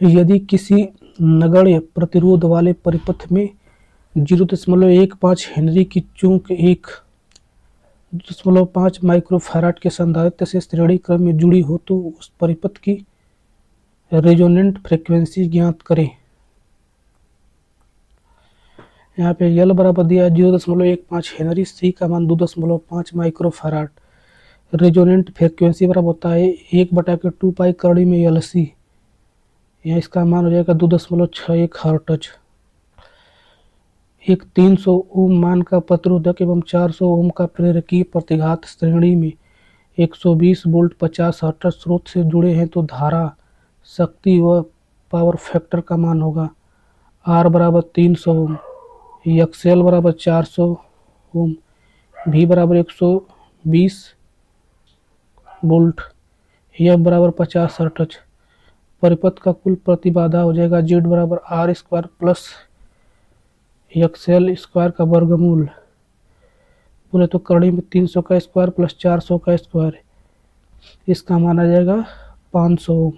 यदि किसी नगण्य प्रतिरोध वाले परिपथ में 0.15 हेनरी की चूक 1.5 माइक्रोफैराड के संधारित्र से श्रेणी क्रम में जुड़ी हो तो उस परिपथ की रेजोनेंट फ्रीक्वेंसी ज्ञात करें। यहाँ पे L बराबर दिया है 0.15 हेनरी, C का मान 2.5 माइक्रोफैराड। रेजोनेंट फ्रीक्वेंसी बराबर होता है 1/2 पाई करड़ी में LC। यहाँ इसका मान हो जाएगा 2.61 हर्ट्ज। एक 300 ओम मान का प्रतिरोधक एवं 400 ओम का प्रेरकीय प्रतिघात श्रेणी में 120 वोल्ट 50 हर्ट्ज स्रोत से जुड़े हैं तो धारा, शक्ति व पावर फैक्टर का मान होगा R बराबर 300 ओम, XL बराबर 400 ओम, V बराबर 120 वोल्ट, F बराबर 50 हर्ट्ज। परिपथ का कुल प्रतिबाधा हो जाएगा Z बराबर R square plus XL square का वर्गमूल। बोले तो करड़ी में 300 का स्क्वायर प्लस 400 का स्क्वायर, इसका मान आ जाएगा 500 ओम।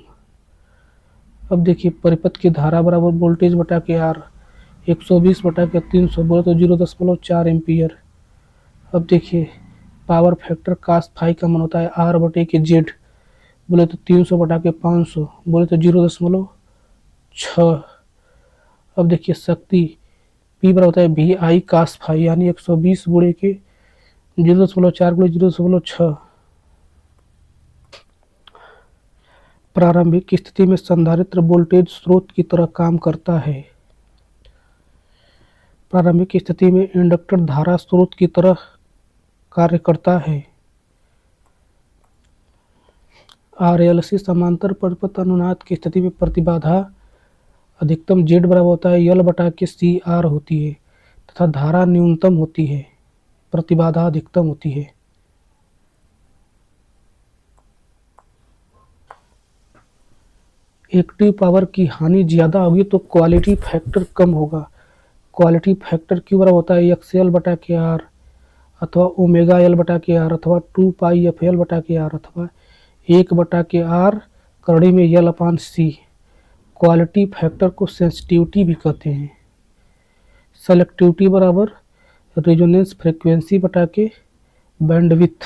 अब देखिए परिपथ की धारा बराबर वोल्टेज बटा के R, 120 बटा के 300 बोले तो 0.4 एम्पियर। अब देखिए पावर फैक्टर cos फाई का मान होता है R बटे के Z, बोले तो 300 बटा के 500 बोले तो 0.6। अब देखिए शक्ति P बराबर होता है VI cos फाई, यानी 120 गुणे के 0.4 गुणे 0.6। प्रारंभिक स्थिति में संधारित्र वोल्टेज स्रोत की तरह काम करता है। प्रारंभिक स्थिति में इंडक्टर धारा स्रोत की तरह कार्य करता है। RLC समांतर परिपथ अनुनाद की स्थिति में प्रतिबाधा अधिकतम Z बराबर होता है L बटा के CR होती है तथा धारा न्यूनतम होती है, प्रतिबाधा अधिकतम होती है। एक्टिव पावर की हानि ज्यादा होगी तो क्वालिटी फैक्टर कम होगा। क्वालिटी फैक्टर Q बराबर होता है XL बटा के R अथवा ओमेगा L बटा के R अथवा 2 पाई FL बटा के R अथवा 1 बटा के R करड़ी में L अपान C। क्वालिटी फैक्टर को सेंसिटिविटी भी कहते हैं। सेलेक्टिविटी बराबर रेजोनेंस फ्रीक्वेंसी बटा के बैंडविड्थ।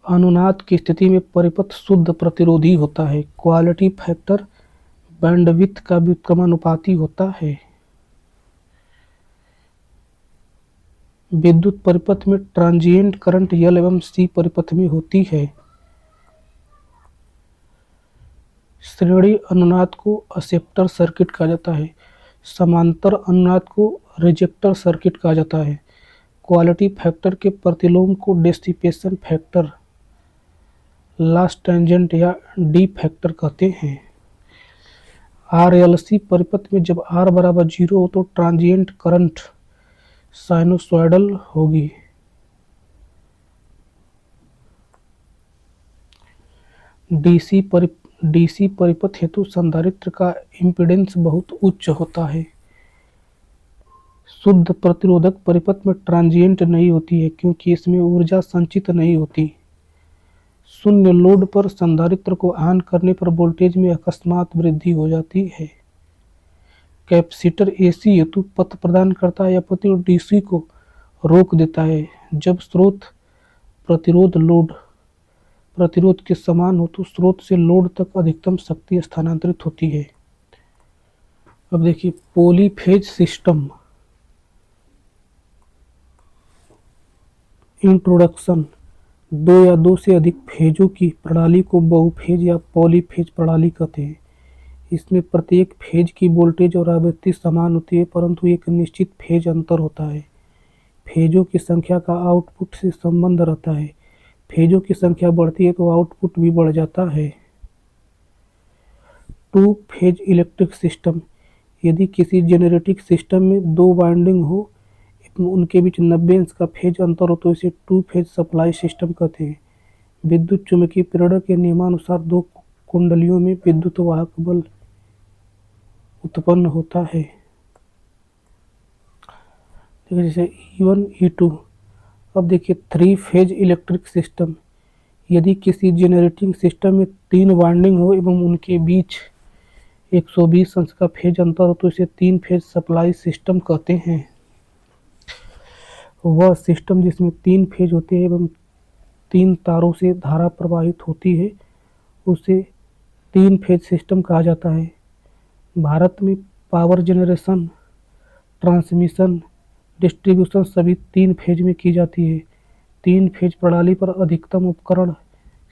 अनुनाद की स्थिति में परिपथ शुद्ध प्रतिरोधी होता है। क्वालिटी फैक्टर बैंडविड्थ का व्युत्क्रमानुपाती होता है। विद्युत परिपथ में ट्रांजिएंट करंट L एवं C परिपथ में होती है। श्रेणी अनुनाद को एक्सेप्टर सर्किट कहा जाता है, समांतर अनुनाद को रिजेक्टर सर्किट कहा जाता है। क्वालिटी फैक्टर के प्रतिलोम को डिसिपेशन फैक्टर, लॉस टेंजेंट या डी फैक्टर कहते हैं। RLC परिपथ में जब R बराबर 0 हो तो ट्रांजिएंट करंट साइनोसॉइडल होगी। DC परिपथ हेतु संधारित्र का इम्पीडेंस बहुत उच्च होता है। शुद्ध प्रतिरोधक परिपथ में ट्रांजिएंट नहीं होती है क्योंकि इसमें ऊर्जा संचित नहीं होती। शून्य लोड पर संधारित्र को ऑन करने पर वोल्टेज में अकस्मात वृद्धि हो जाती है। कैपेसिटर AC हेतु पथ प्रदान करता है या पथ DC को रोक देता है। जब स्रोत प्रतिरोध के समान हो तो स्रोत से लोड तक अधिकतम शक्ति स्थानांतरित होती है। अब देखिए पॉलीफेज सिस्टम। इंट्रोडक्शन। दो या दो से अधिक फेजों की प्रणाली को बहुफेज या पॉलीफेज प्रणाली कहते हैं। इसमें प्रत्येक फेज की वोल्टेज और आवृत्ति समान होती है परंतु एक निश्चित फेज अंतर होता है। फेजों की संख्या का आउटपुट से संबंध रहता है। फेजों की संख्या बढ़ती है तो आउटपुट भी बढ़ जाता है। Two phase electric system. यदि किसी जेनरेटिंग सिस्टम में दो वाइंडिंग हो, उनके बीच 90 अंश का फेज अंतर हो तो इसे टू फेज सप्लाई सिस्टम कहते हैं। विद्युत चुम्बकीय प्रेरण के नियमानुसार दो कुंडलियों में विद्युत वाहक बल उत्पन्न होता है। जैसे E1 E2। अब देखिए थ्री फेज इलेक्ट्रिक सिस्टम। यदि किसी जनरेटिंग सिस्टम में 3 वाइंडिंग हो एवं उनके बीच 120 अंश का फेज अंतर हो तो इसे 3 फेज सप्लाई सिस्टम कहते हैं। वह सिस्टम जिसमें 3 फेज होते हैं एवं 3 तारों से धारा प्रवाहित होती है उसे 3 फेज सिस्टम कहा जाता है। भारत में पावर जनरेशन, ट्रांसमिशन, डिस्ट्रीब्यूशन सभी 3 फेज में की जाती है। 3 फेज प्रणाली पर अधिकतम उपकरण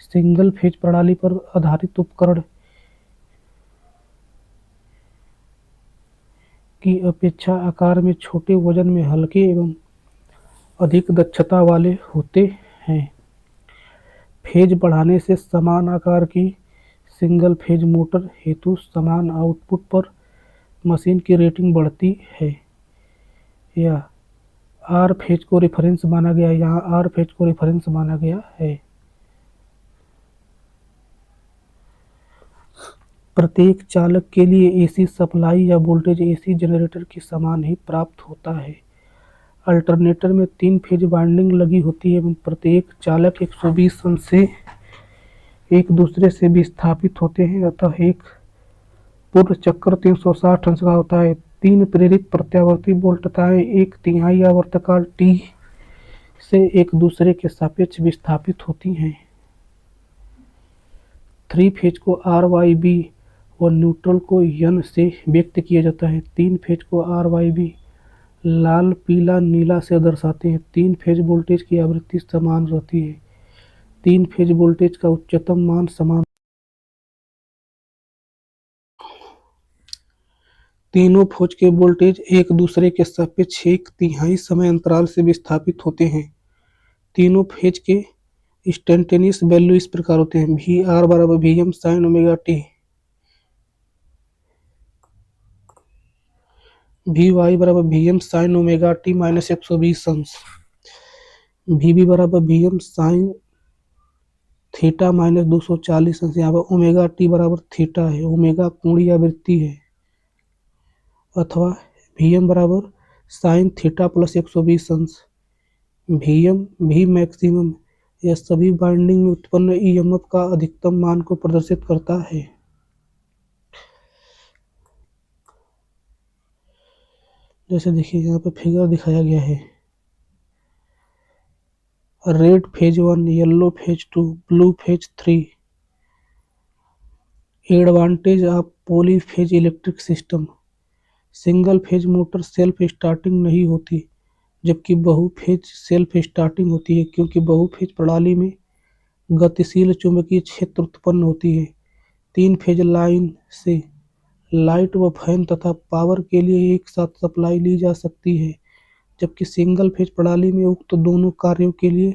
सिंगल फेज प्रणाली पर आधारित उपकरण की अपेक्षा आकार में छोटे, वजन में हल्के एवं अधिक दक्षता वाले होते हैं। फेज बढ़ाने से समान आकार की सिंगल फेज मोटर हेतु समान आउटपुट पर मशीन की रेटिंग बढ़ती है। या आर फेज को रेफरेंस माना गया, यहाँ आर फेज को रेफरेंस माना गया है। प्रत्येक चालक के लिए एसी सप्लाई या वोल्टेज एसी जनरेटर के समान ही प्राप्त होता है। अल्टरनेटर में 3 फेज वाइंडिंग लगी होती है एवं प्रत्येक चालक 120 अंश से एक दूसरे से विस्थापित होते हैं, अतः एक पूर्ण चक्र 360 अंश का होता है। 3 प्रेरित प्रत्यावर्ती वोल्टताएं 1/3 आवर्तकाल टी से एक दूसरे के सापेक्ष विस्थापित होती हैं। 3 फेज को आर वाई बी और न्यूट्रल को यन से व्यक्त किया जाता है। 3 फेज को आर वाई बी लाल, पीला, नीला से दर्शाते हैं। 3 फेज वोल्टेज की आवृत्ति समान रहती है। 3 फेज वोल्टेज का उच्चतम मान समान। तीनों फेज के वोल्टेज एक दूसरे के सापेक्ष 1/3 समय अंतराल से विस्थापित होते हैं। तीनों फेज के इंस्टेंटेनियस वैल्यू इस प्रकार होते हैं। वी आर बराबर v m sine omega t, v y बराबर v m sine omega t minus 120 अंश, वी बी बराबर v m sine theta minus 240 अंश। यहाँ पर ओमेगा टी बराबर थीटा है, ओमेगा कोणीय आवृत्ति है, अथवा वी एम बराबर साइन थीटा प्लस 120 अंश। वी एम वी मैक्सिमम यह सभी वाइंडिंग में उत्पन्न ईएमएफ का अधिकतम मान को प्रदर्शित करता है। जैसे देखिए यहाँ पे फिगर दिखाया गया है। Red phase 1, yellow phase 2, blue phase 3। Advantage of poly phase electric system. Single phase motor self starting नहीं होती जबकि बहु फेज सेल्फ स्टार्टिंग होती है, क्योंकि बहु फेज प्रणाली में गतिशील चुंबकीय क्षेत्र उत्पन्न होती है। 3 फेज लाइन से लाइट व फैन तथा पावर के लिए एक साथ सप्लाई ली जा सकती है, जबकि सिंगल फेज प्रणाली में उक्त दोनों कार्यों के लिए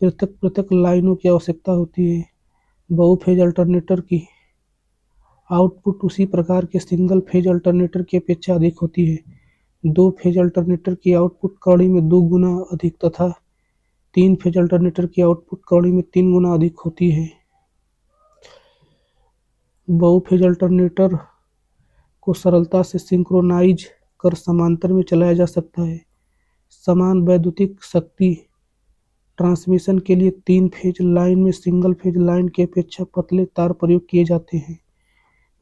पृथक पृथक लाइनों की आवश्यकता होती है। बहु फेज अल्टरनेटर की आउटपुट उसी प्रकार के सिंगल फेज अल्टरनेटर की अपेक्षा अधिक होती है। 2 फेज अल्टरनेटर की आउटपुट कड़ी में 2 गुना अधिक तथा 3 फेज अल्टरनेटर की आउटपुट कड़ी में 3 गुना अधिक होती है। बहु फेज अल्टरनेटर को सरलता से सिंक्रोनाइज कर समांतर में चलाया जा सकता है। समान वैद्युतिक शक्ति ट्रांसमिशन के लिए 3 फेज लाइन में सिंगल फेज लाइन की अपेक्षा पतले तार प्रयोग किए जाते हैं।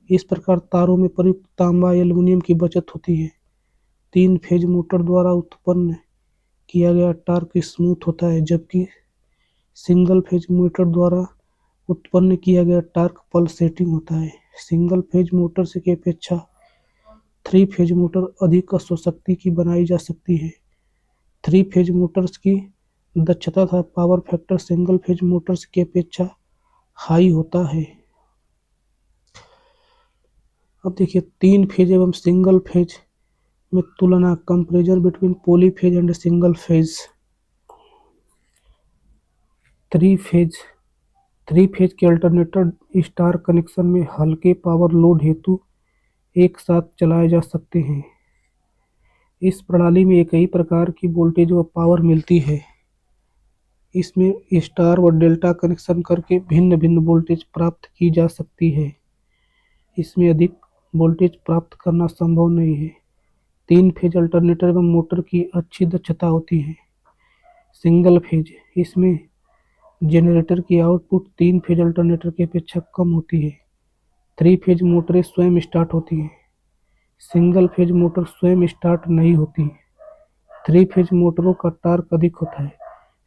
इस प्रकार तारों में प्रयुक्त तांबा या एल्युमिनियम की बचत होती है। 3 फेज मोटर द्वारा उत्पन्न किया गया टॉर्क स्मूथ होता है, जबकि सिंगल फेज मोटर द्वारा उत्पन्न किया गया टॉर्क पल्सेटिंग होता है। सिंगल फेज मोटर से की अपेक्षा 3 फेज मोटर अधिक अश्वशक्ति की बनाई जा सकती है। 3 फेज मोटर्स की दक्षता तथा power factor single phase Motors की अपेक्षा हाई होता है। अब देखिए 3 फेज एवं सिंगल फेज में तुलना, comparison between poly phase and single phase. 3 phase के अल्टरनेटर स्टार कनेक्शन में हल्के पावर लोड हेतु एक साथ चलाए जा सकते हैं। इस प्रणाली में एक ही प्रकार की वोल्टेज व पावर मिलती है। इसमें स्टार व डेल्टा कनेक्शन करके भिन्न भिन्न वोल्टेज प्राप्त की जा सकती है। इसमें अधिक वोल्टेज प्राप्त करना संभव नहीं है। 3 फेज अल्टरनेटर एवं मोटर की अच्छी दक्षता होती है। सिंगल फेज, इसमें जनरेटर की आउटपुट 3 फेज अल्टरनेटर की अपेक्षा कम होती है। 3 फेज मोटरें स्वयं स्टार्ट होती हैं। सिंगल फेज मोटर स्वयं स्टार्ट नहीं होती। 3 फेज मोटरों का टॉर्क अधिक होता है।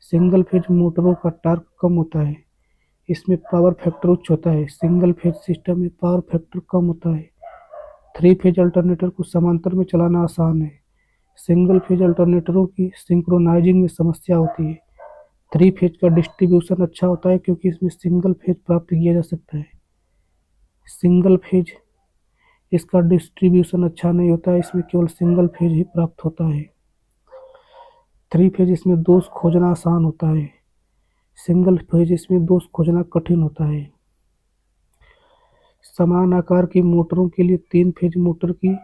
सिंगल फेज मोटरों का टॉर्क कम होता है। इसमें पावर फैक्टर उच्च होता है। सिंगल फेज सिस्टम में पावर फैक्टर कम होता है। 3 फेज अल्टरनेटर को समांतर में चलाना आसान है। सिंगल फेज अल्टरनेटरों की सिंक्रोनाइजिंग में समस्या होती है। 3 फेज का डिस्ट्रीब्यूशन अच्छा होता है क्योंकि इसमें सिंगल फेज प्राप्त किया जा सकता है। सिंगल फेज इसका डिस्ट्रीब्यूशन अच्छा नहीं होता है, इसमें केवल सिंगल फेज ही प्राप्त होता है। 3 फेज इसमें दोष खोजना आसान होता है। सिंगल फेज इसमें दोष खोजना कठिन होता है। समान आकार की मोटरों के लिए 3 फेज मोटर की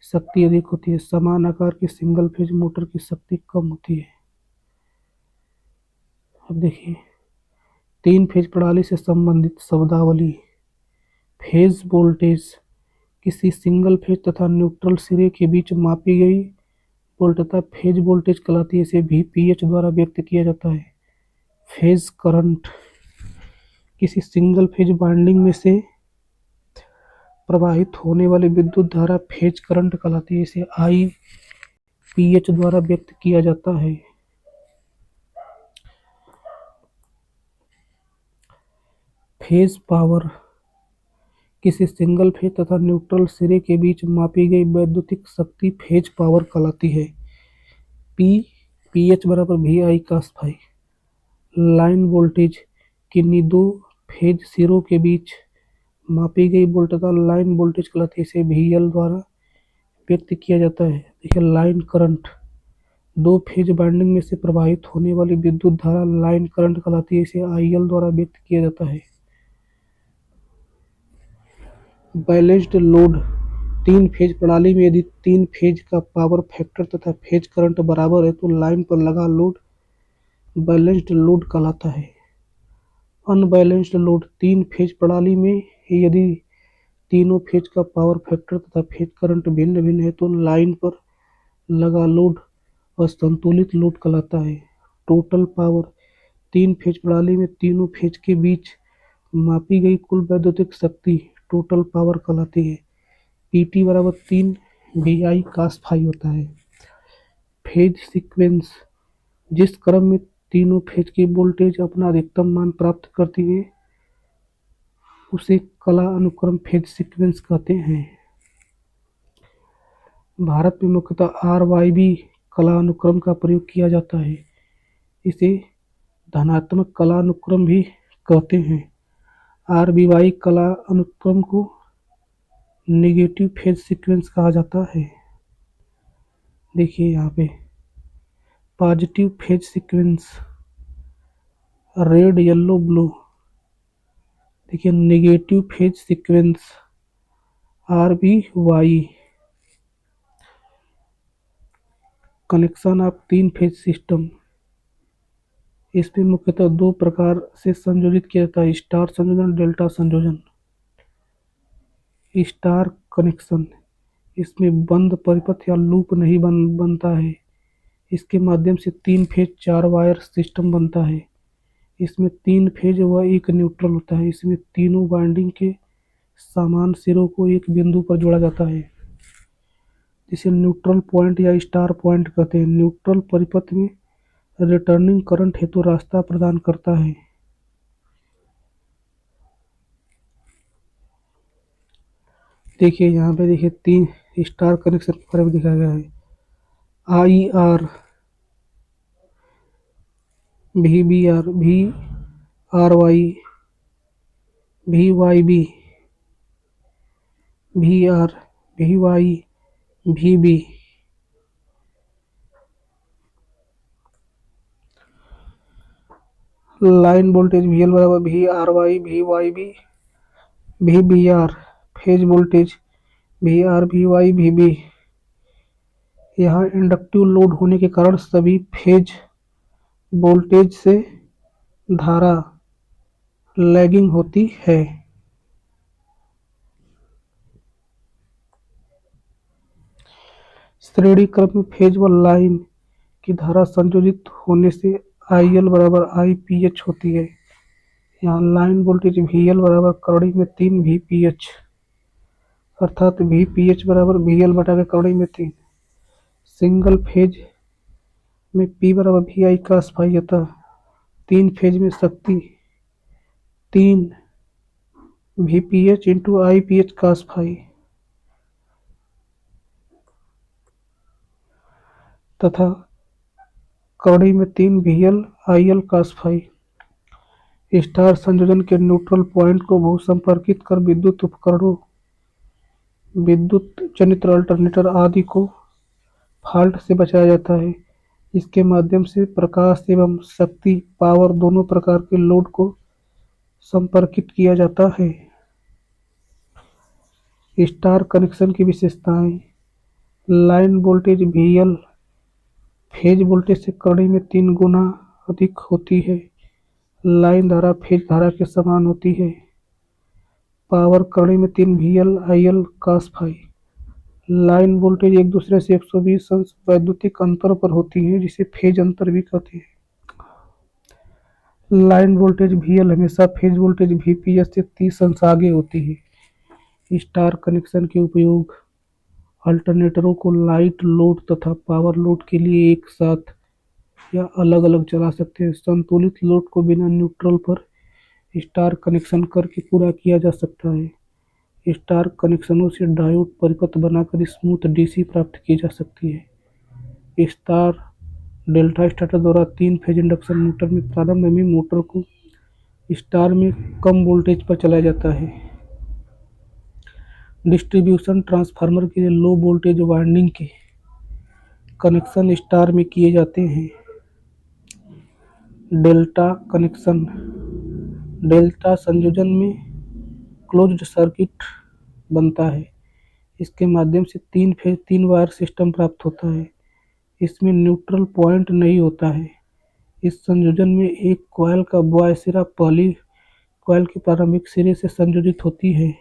शक्ति अधिक होती है। समान आकार की सिंगल फेज मोटर की शक्ति कम होती है। अब देखिए 3 फेज प्रणाली से संबंधित शब्दावली। फेज वोल्टेज किसी सिंगल फेज तथा न्यूट्रल सिरे के बीच मापी गई वोल्टता फेज वोल्टेज कहलाती है। इसे VPH द्वारा व्यक्त किया जाता है। फेज करंट किसी सिंगल फेज वाइंडिंग में से प्रवाहित होने वाली विद्युत धारा फेज करंट कहलाती है। इसे IPH द्वारा व्यक्त किया जाता है। फेज पावर किसी सिंगल फेज तथा न्यूट्रल सिरे के बीच मापी गई वैद्युतिक शक्ति फेज पावर कहलाती है। PH बराबर VI cos phi. Line voltage किन्हीं दो फेज सिरों के बीच मापी गई वोल्टता लाइन वोल्टेज कहलाती है। इसे VL द्वारा व्यक्त किया जाता है। देखिए लाइन करंट दो फेज वाइंडिंग में से प्रवाहित होने वाली विद्युत धारा लाइन करंट कहलाती है। इसे IL द्वारा व्यक्त किया जाता है। बैलेंस्ड लोड 3 फेज प्रणाली में यदि 3 फेज का पावर फैक्टर तथा फेज करंट बराबर है तो लाइन पर लगा लोड बैलेंस्ड लोड कहलाता है। अनबैलेंस्ड लोड 3 फेज प्रणाली में यदि तीनों फेज का पावर फैक्टर तथा फेज करंट भिन्न भिन्न है तो लाइन पर लगा लोड असंतुलित लोड कहलाता है। टोटल पावर 3 फेज प्रणाली में तीनों फेज के बीच मापी गई कुल वैद्युतिक शक्ति टोटल पावर कहलाती है। PT बराबर 3 VI cos फाई होता है। फेज सीक्वेंस जिस क्रम में तीनों फेज की वोल्टेज अपना अधिकतम मान प्राप्त करती है उसे कला अनुक्रम फेज सीक्वेंस कहते हैं। भारत में मुख्यतः RYB कला अनुक्रम का प्रयोग किया जाता है। इसे धनात्मक कला अनुक्रम भी कहते हैं। RBY कला अनुक्रम को नेगेटिव फेज सीक्वेंस कहा जाता है। देखिए यहाँ पे positive phase sequence red yellow blue. देखिए negative phase sequence RBY। Connection of 3 phase system इसमें मुख्यतः दो प्रकार से संयोजित किया जाता है। स्टार संयोजन डेल्टा संयोजन। स्टार कनेक्शन इसमें बंद परिपथ या लूप नहीं बनता है। इसके माध्यम से 3 फेज 4 वायर सिस्टम बनता है। इसमें 3 फेज व एक न्यूट्रल होता है। इसमें तीनों वाइंडिंग के समान सिरों को एक बिंदु पर जोड़ा जाता है जिसे न्यूट्रल पॉइंट या स्टार पॉइंट कहते हैं। न्यूट्रल परिपथ में रिटर्निंग करंट हेतु रास्ता प्रदान करता है। देखिए यहाँ पे देखिए 3 स्टार कनेक्शन के बारे में दिखाया गया है। IR VBR VRY VYB VR VY VB। Line voltage VL बराबर VRY VYB VBR। Phase voltage VRVY VB। यहाँ इंडक्टिव लोड होने के कारण सभी फेज वोल्टेज से धारा लैगिंग होती है। श्रेणी क्रम में फेज व लाइन की धारा संयोजित होने से आई एल बराबर आई पी एच होती है। यहाँ लाइन वोल्टेज वी एल बराबर कड़ी में 3 वी पी एच, अर्थात वी पी एच बराबर वी एल बटा के कड़ी में 3। सिंगल फेज में पी बराबर वी आई कास फाई, अतः 3 फेज में शक्ति 3 V P H into I P H cos phi तथा कड़ी में 3 V L I L cos phi. Star संयोजन के न्यूट्रल पॉइंट को भू संपर्कित कर विद्युत उपकरणों, विद्युत जनित्र अल्टरनेटर आदि को फॉल्ट से बचाया जाता है। इसके माध्यम से प्रकाश एवं शक्ति पावर दोनों प्रकार के लोड को संपर्कित किया जाता है। स्टार कनेक्शन की विशेषताएं। Line voltage V L phase voltage से कड़ी में 3 गुना अधिक होती है। लाइन धारा फेज धारा के समान होती है। पावर कड़ी में 3 V L I L cos phi. Line voltage एक दूसरे से 120 अंश वैद्युतिक अंतर पर होती है, जिसे फेज अंतर भी कहते हैं। लाइन वोल्टेज वी एल हमेशा phase voltage V P S से 30 अंश आगे होती है। स्टार कनेक्शन के उपयोग अल्टरनेटरों को लाइट लोड तथा पावर लोड के लिए एक साथ या अलग अलग चला सकते हैं। संतुलित लोड को बिना न्यूट्रल पर स्टार कनेक्शन करके पूरा किया जा सकता है। स्टार कनेक्शनों से डायोड परिपथ बनाकर स्मूथ डीसी प्राप्त की जा सकती है। स्टार डेल्टा स्टार्टर द्वारा 3 फेज इंडक्शन मोटर में प्रारंभ में मोटर को स्टार में कम वोल्टेज पर चलाया जाता है। डिस्ट्रीब्यूशन ट्रांसफार्मर के लिए लो वोल्टेज वाइंडिंग के कनेक्शन स्टार में किए जाते हैं। Delta connection. डेल्टा संयोजन में क्लोज्ड सर्किट बनता है। इसके माध्यम से 3 फेज 3 वायर सिस्टम प्राप्त होता है। इसमें न्यूट्रल पॉइंट नहीं होता है। इस संयोजन में एक कॉइल का बॉय सिरा पहली कॉइल के प्रारंभिक सिरे से संयोजित होती है।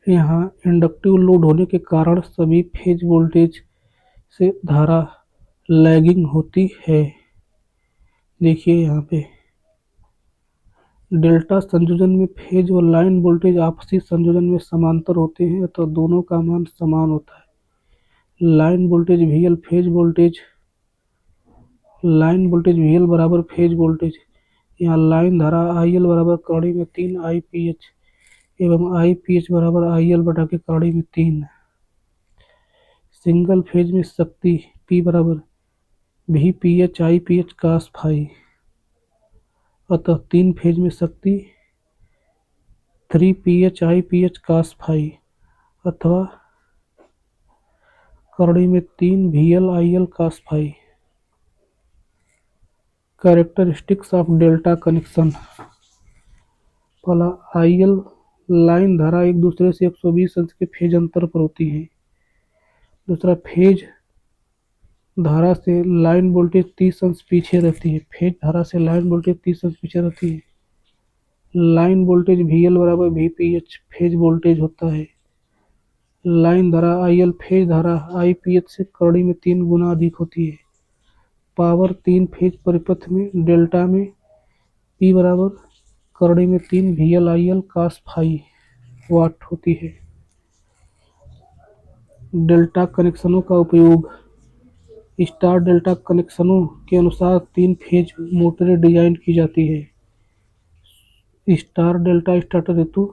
यहाँ इंडक्टिव लोड होने के कारण सभी फेज वोल्टेज से धारा लैगिंग होती है। देखिए यहाँ पे डेल्टा संयोजन में फेज और लाइन वोल्टेज आपसी संयोजन में समांतर होते हैं, तो दोनों का मान समान होता है। Line voltage V L phase voltage, line voltage V L बराबर फेज वोल्टेज। यहाँ लाइन धारा आई एल बराबर कड़ी में 3 आई पी एच एवं आई पी एच बराबर आई एल बटा के कड़ी में 3। सिंगल फेज में शक्ति पी बराबर V P H I P H cos phi, अतः 3 फेज में शक्ति 3 P H I P H cos phi अथवा कड़ी में 3 V L I L cos phi. Characteristics of delta connection. पहला, आई एल लाइन धारा एक दूसरे से 120 अंश के फेज अंतर पर होती है। दूसरा, फेज धारा से लाइन वोल्टेज 30 अंश पीछे रहती है। फेज धारा से लाइन वोल्टेज 30 अंश पीछे रहती है। लाइन वोल्टेज वी एल बराबर V P H phase voltage होता है। लाइन धारा आई एल फेज धारा आई पी एच से कड़ी में 3 गुना अधिक होती है। पावर 3 फेज परिपथ में डेल्टा में पी बराबर कड़ी में 3 V L I L cos phi watt होती है। डेल्टा कनेक्शनों का उपयोग। स्टार डेल्टा कनेक्शनों के अनुसार 3 फेज मोटरें डिजाइन की जाती है। स्टार डेल्टा स्टार्टर हेतु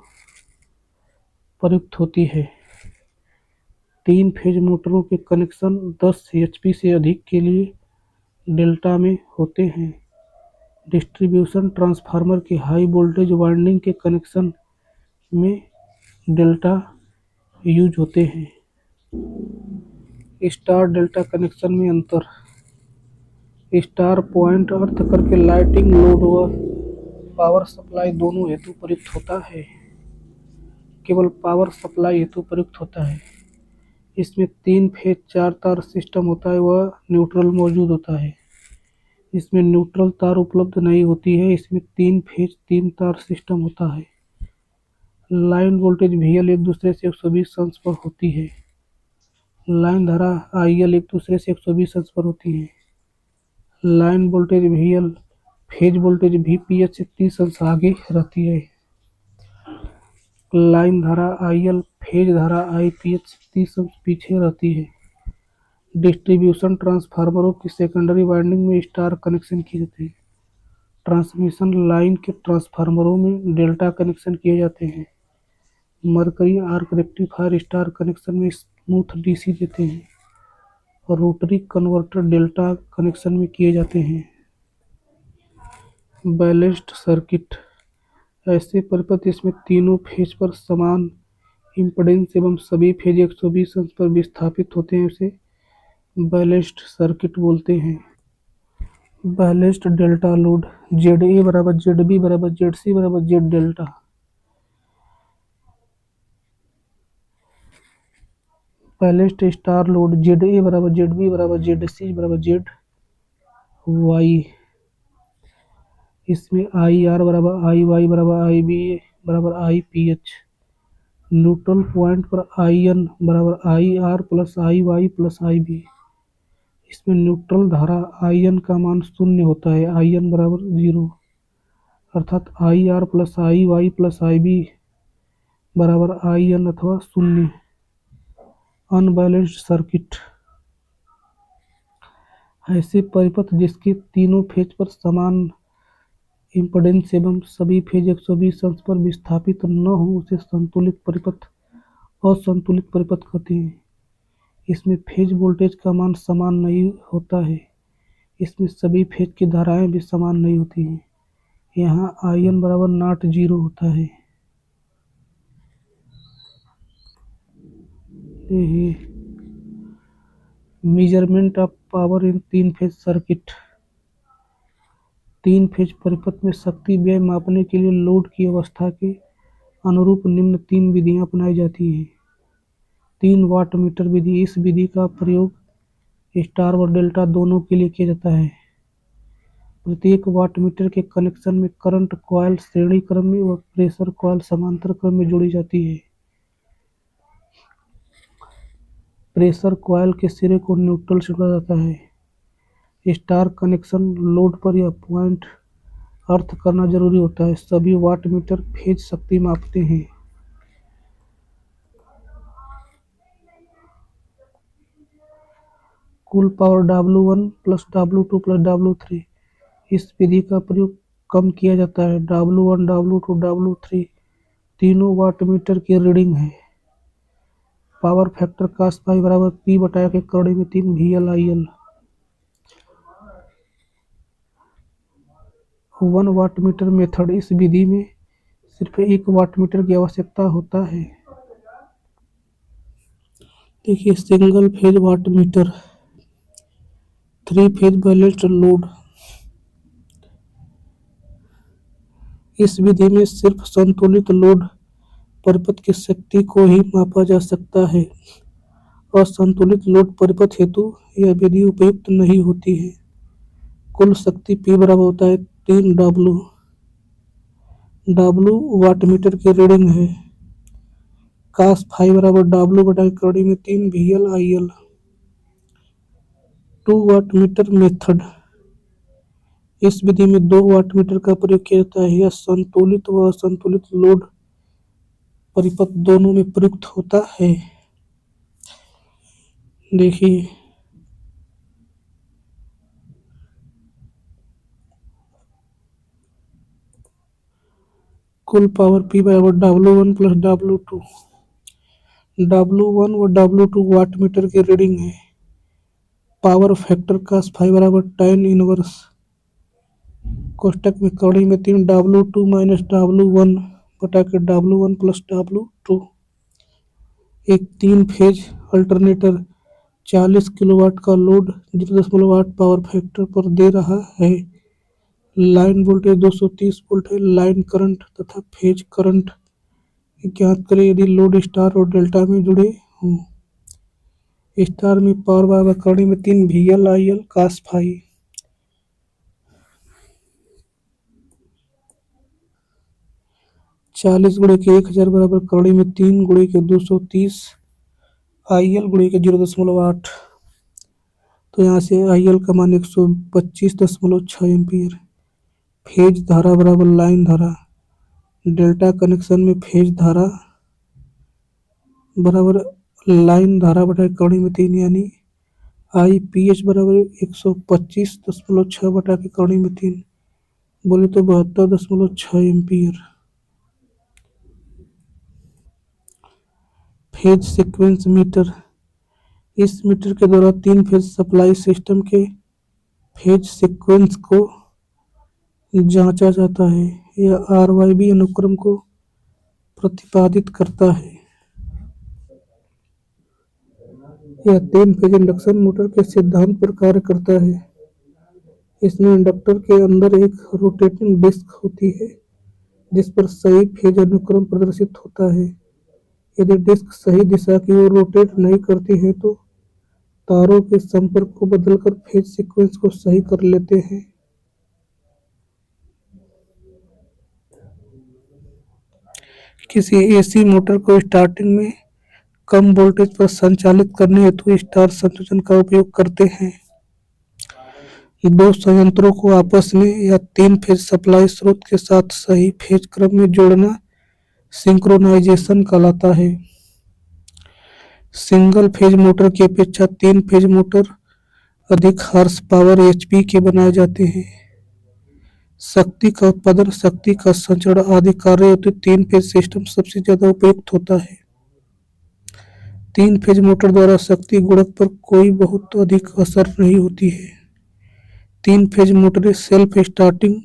प्रयुक्त होती है। 3 फेज मोटरों के कनेक्शन 10 एचपी से अधिक के लिए डेल्टा में होते हैं। डिस्ट्रीब्यूशन ट्रांसफार्मर के हाई वोल्टेज वाइंडिंग के कनेक्शन में डेल्टा यूज होते हैं। स्टार डेल्टा कनेक्शन में अंतर। स्टार पॉइंट अर्थ करके लाइटिंग लोड व पावर सप्लाई दोनों हेतु प्रयुक्त होता है। केवल पावर सप्लाई हेतु प्रयुक्त होता है। इसमें 3 फेज 4 तार सिस्टम होता है, वह न्यूट्रल मौजूद होता है। इसमें न्यूट्रल तार उपलब्ध नहीं होती है। इसमें 3 फेज 3 तार सिस्टम होता है। लाइन वोल्टेज VL एक दूसरे से 120 अंश पर होती है। लाइन धारा IL एक दूसरे से 120 अंश पर होती है। Line voltage VL phase voltage VPH से 30 अंश आगे रहती है। लाइन धारा IL फेज धारा IPH से 30 अंश पीछे रहती है। डिस्ट्रीब्यूशन ट्रांसफार्मरों की सेकेंडरी वाइंडिंग में स्टार कनेक्शन किए जाते हैं। ट्रांसमिशन लाइन के ट्रांसफार्मरों में डेल्टा कनेक्शन किए जाते हैं। Mercury arc rectifier star connection में स्मूथ DC देते हैं और रोटरी कन्वर्टर डेल्टा कनेक्शन में किए जाते हैं। बैलेंस्ड सर्किट ऐसे परिपथ जिसमें तीनों फेज पर समान इम्पीडेंस एवं सभी फेज 120 अंश पर विस्थापित होते हैं उसे बैलेंस्ड सर्किट बोलते हैं। बैलेंस्ड डेल्टा लोड ZA बराबर ZB बराबर ZC बराबर Z delta. Balanced star load ZA बराबर ZB बराबर ZC बराबर ZY। इसमें IR बराबर IY बराबर IB बराबर IPH। न्यूट्रल पॉइंट पर IN बराबर IR plus IY plus IB। इसमें न्यूट्रल धारा IN का मान शून्य होता है। IN बराबर 0 अर्थात IR plus IY plus IB बराबर IN अथवा शून्य। अनबैलेंस्ड सर्किट ऐसे परिपथ जिसके तीनों फेज पर समान इम्पीडेंस एवं सभी फेज 120 अंश पर विस्थापित न हो उसे संतुलित परिपथ असंतुलित परिपथ कहते हैं। इसमें फेज वोल्टेज का मान समान नहीं होता है। इसमें सभी फेज की धाराएं भी समान नहीं होती हैं। यहाँ IN बराबर नॉट 0 होता है। मेजरमेंट ऑफ पावर इन तीन फेज सर्किट। तीन फेज परिपथ में शक्ति व्यय मापने के लिए लोड की अवस्था के अनुरूप निम्न तीन विधियां अपनाई जाती हैं। 3 वाट मीटर विधि। इस विधि का प्रयोग स्टार व डेल्टा दोनों के लिए किया जाता है। प्रत्येक वाट मीटर के कनेक्शन में करंट कॉइल श्रेणी क्रम में व प्रेशर कॉइल समांतर क्रम में जोड़ी जाती है। प्रेशर कॉइल के सिरे को न्यूट्रल से जोड़ा जाता है। स्टार कनेक्शन लोड पर यह पॉइंट अर्थ करना जरूरी होता है। सभी वाट मीटर फेज शक्ति मापते हैं। कुल power W1 plus W2 plus W3। इस विधि का प्रयोग कम किया जाता है। W1 W2 W3 तीनों वाट मीटर की रीडिंग है। पावर फैक्टर cos पाई बराबर P बटा के कड़ी में 3 VL/IL। 1 watt meter method. इस विधि में सिर्फ 1 वाट मीटर की आवश्यकता होता है। देखिए single phase watt meter. 3 phase balanced load. इस विधि में सिर्फ संतुलित लोड परिपथ की शक्ति को ही मापा जा सकता है। असंतुलित लोड परिपथ हेतु यह विधि उपयुक्त नहीं होती है। कुल शक्ति P बराबर होता है 3 W। W वाट मीटर की रीडिंग है। cos फाई बराबर W बटा कड़ी में 3 VL/IL। 2 watt meter method. इस विधि में 2 वाट मीटर का प्रयोग किया जाता है। यह संतुलित व असंतुलित लोड परिपथ दोनों में प्रयुक्त होता है। देखिए कुल पावर P बराबर W1 प्लस W2। W1 व W2 वाट मीटर की रीडिंग है। पावर फैक्टर cos फाई बराबर tan इनवर्स कोष्टक में कड़ी में 3 W2 माइनस W1 बटा के W1 प्लस W2। एक 3 फेज अल्टरनेटर 40 किलोवाट का लोड 0.8 पावर फैक्टर पर दे रहा है। लाइन वोल्टेज 230 वोल्ट है। लाइन करंट तथा फेज करंट ज्ञात करें यदि लोड स्टार और डेल्टा में जुड़े हों। स्टार में पावर बराबर कड़ी में 3 VL/IL cos फाई। 40 गुणे के 1000 बराबर कड़ी में 3 गुणे के 230 IL गुणे के 0.8। तो यहाँ से IL का मान 125.6 एम्पियर। फेज धारा बराबर लाइन धारा। डेल्टा कनेक्शन में फेज धारा बराबर लाइन धारा बटा कड़ी में 3 यानी IPH बराबर 125.6 बटा के कड़ी में 3 बोले तो 72.6 एम्पियर। Phase sequence meter. इस मीटर के द्वारा 3 फेज सप्लाई सिस्टम के फेज सीक्वेंस को जांचा जाता है। यह RYB अनुक्रम को प्रतिपादित करता है। यह 3 फेज इंडक्शन मोटर के सिद्धांत पर कार्य करता है। इसमें इंडक्टर के अंदर एक रोटेटिंग डिस्क होती है जिस पर सही फेज अनुक्रम प्रदर्शित होता है। यदि डिस्क सही दिशा की ओर रोटेट नहीं करती है तो तारों के संपर्क को बदलकर फेज सीक्वेंस को सही कर लेते हैं। किसी AC मोटर को स्टार्टिंग में कम वोल्टेज पर संचालित करने हेतु स्टार संयोजन का उपयोग करते हैं। दो संयंत्रों को आपस में या 3 फेज सप्लाई स्रोत के साथ सही फेज क्रम में जोड़ना सिंक्रोनाइजेशन कहलाता है। सिंगल फेज मोटर की अपेक्षा 3 फेज मोटर अधिक हॉर्स पावर HP के बनाए जाते हैं। शक्ति का उत्पादन, शक्ति का संचरण आदि कार्य हेतु 3 फेज सिस्टम सबसे ज्यादा उपयुक्त होता है। 3 फेज मोटर द्वारा शक्ति गुणक पर कोई बहुत अधिक असर नहीं होती है। 3 फेज मोटरें सेल्फ स्टार्टिंग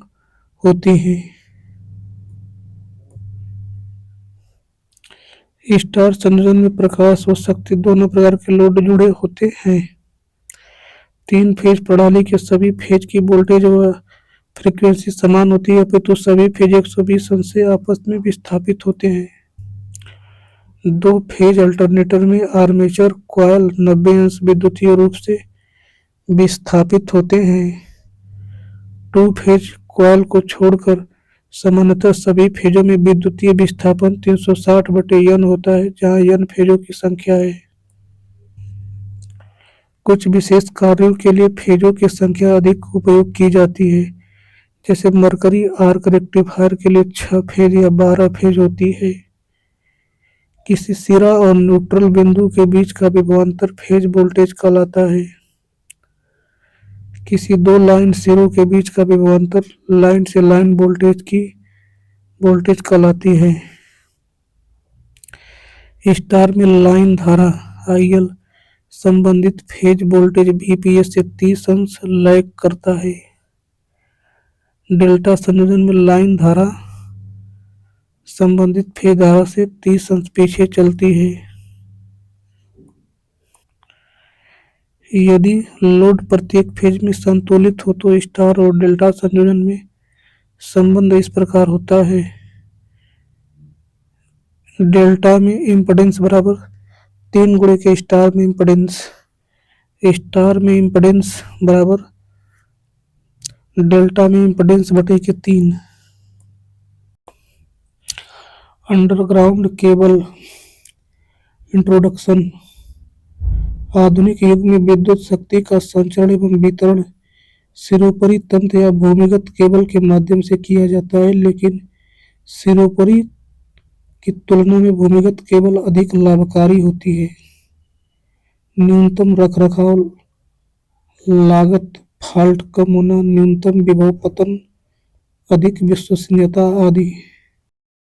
होती हैं। स्टार संयोजन में प्रकाश व शक्ति दोनों प्रकार के लोड जुड़े होते हैं। 3 फेज प्रणाली के सभी फेज की वोल्टेज व फ्रीक्वेंसी समान होती है अपितु सभी फेज 120 अंश से आपस में विस्थापित होते हैं। 2 फेज अल्टरनेटर में आर्मेचर कॉइल 90 अंश विद्युतीय रूप से विस्थापित होते हैं। 2 फेज कॉइल को छोड़कर सामान्यतः सभी फेजों में विद्युतीय विस्थापन 360/N होता है जहाँ N फेजों की संख्या है। कुछ विशेष कार्यों के लिए फेजों की संख्या अधिक उपयोग की जाती है। जैसे मरकरी आर्क रेक्टिफायर के लिए 6 फेज या 12 फेज होती है। किसी सिरा और न्यूट्रल बिंदु के बीच का विभवांतर फेज वोल्टेज कहलाता है। किसी 2 लाइन सिरों के बीच का विभवांतर लाइन से लाइन वोल्टेज कहलाती है। स्टार में लाइन धारा IL संबंधित फेज वोल्टेज VPS से 30 अंश लैग करता है। डेल्टा संयोजन में लाइन धारा संबंधित फेज धारा से 30 अंश पीछे चलती है। यदि लोड प्रत्येक फेज में संतुलित हो तो स्टार और डेल्टा संयोजन में संबंध इस प्रकार होता है। डेल्टा में इम्पीडेंस बराबर 3 गुणे के स्टार में इम्पीडेंस। स्टार में इम्पीडेंस बराबर डेल्टा में इम्पीडेंस बटे के 3। Underground cable introduction. आधुनिक युग में विद्युत शक्ति का संचरण एवं वितरण सिरोपरि तंत्र या भूमिगत केबल के माध्यम से किया जाता है, लेकिन सिरोपरि की तुलना में भूमिगत केबल अधिक लाभकारी होती है। न्यूनतम रखरखाव लागत, फॉल्ट कम होना, न्यूनतम विभव पतन, अधिक विश्वसनीयता आदि।